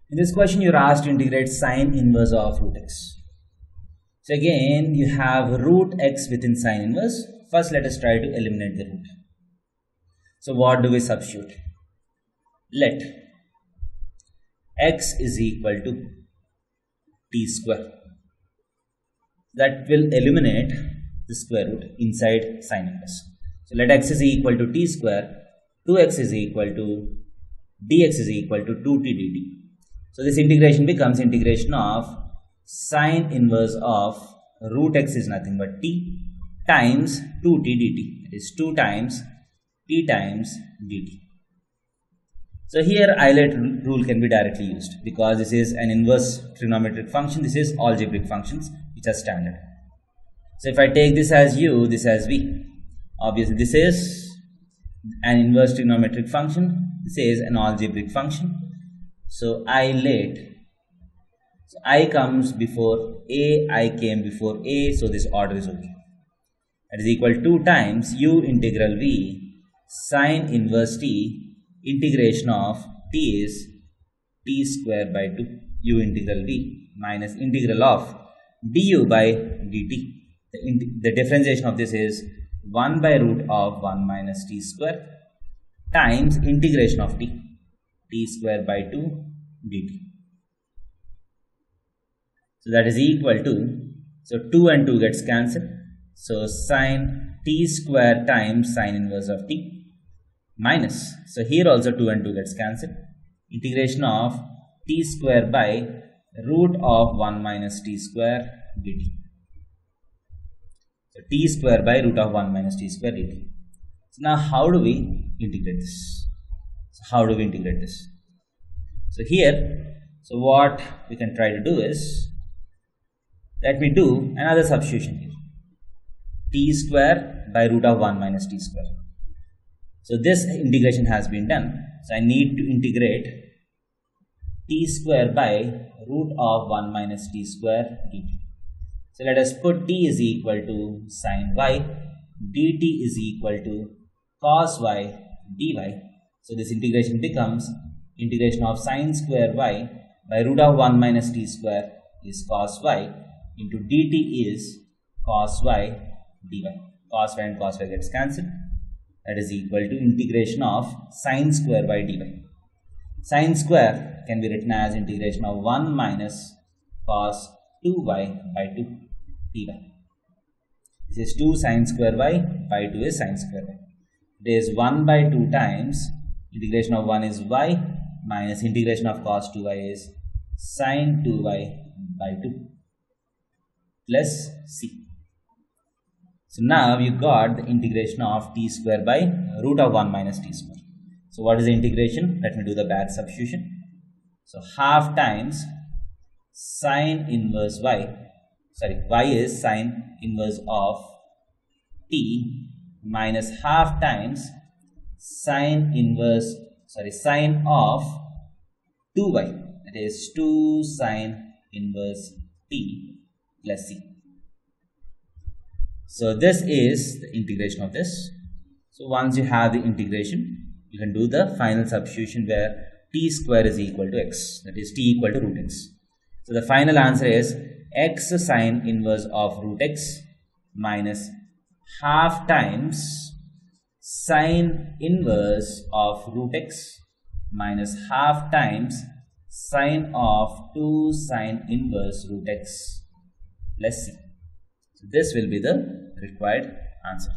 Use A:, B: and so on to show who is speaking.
A: In this question, you're asked to integrate sine inverse of root x. So again, you have root x within sine inverse. First, let us try to eliminate the root. So what do we substitute? Let x is equal to t square. That will eliminate the square root inside sine inverse. So let x is equal to t square. 2x is equal to dx is equal to 2t dt. So this integration becomes integration of sine inverse of root x is nothing but t times 2t dt. That is 2 times t times dt. So here Euler rule can be directly used because this is an inverse trigonometric function. This is algebraic functions which are standard. So if I take this as u, this as v, obviously this is an inverse trigonometric function. This is an algebraic function. So I comes before a, I came before a, so this order is okay. That is equal to 2 times u integral v sine inverse t. Integration of t is t square by 2 u integral v minus integral of du by dt. The differentiation of this is 1 by root of 1 minus t square times integration of t square by 2 dt. So that is equal to, so 2 and 2 gets cancelled. So sine t square times sine inverse of t minus, so here also 2 and 2 gets cancelled, integration of t square by root of 1 minus t square dt. So t square by root of 1 minus t square dt. So now how do we integrate this? So here, so what we can try to do is, let me do another substitution here. T square by root of 1 minus t square. So this integration has been done. So I need to integrate t square by root of 1 minus t square dt. So let us put t is equal to sine y, dt is equal to cos y dy. So this integration becomes integration of sine square y by root of 1 minus t square is cos y into dt is cos y dy. Cos y and cos y gets cancelled. That is equal to integration of sine square by dy. Sine square can be written as integration of 1 minus cos 2y by 2 dy. This is 2 sine square y by 2 is sine square y. It is 1 by 2 times integration of 1 is y minus integration of cos 2y is sine 2y by 2 plus c. So now you got the integration of t square by root of 1 minus t square. So what is the integration? Let me do the back substitution. So half times sine inverse y, y is sine inverse of t minus half times sine of 2y, that is 2 sine inverse t plus c. So this is the integration of this. So once you have the integration, you can do the final substitution where t square is equal to x, that is t equal to root x. So the final answer is x sine inverse of root x minus half times sine inverse of root x minus half times sine of 2 sine inverse root x plus c. So this will be the required answer.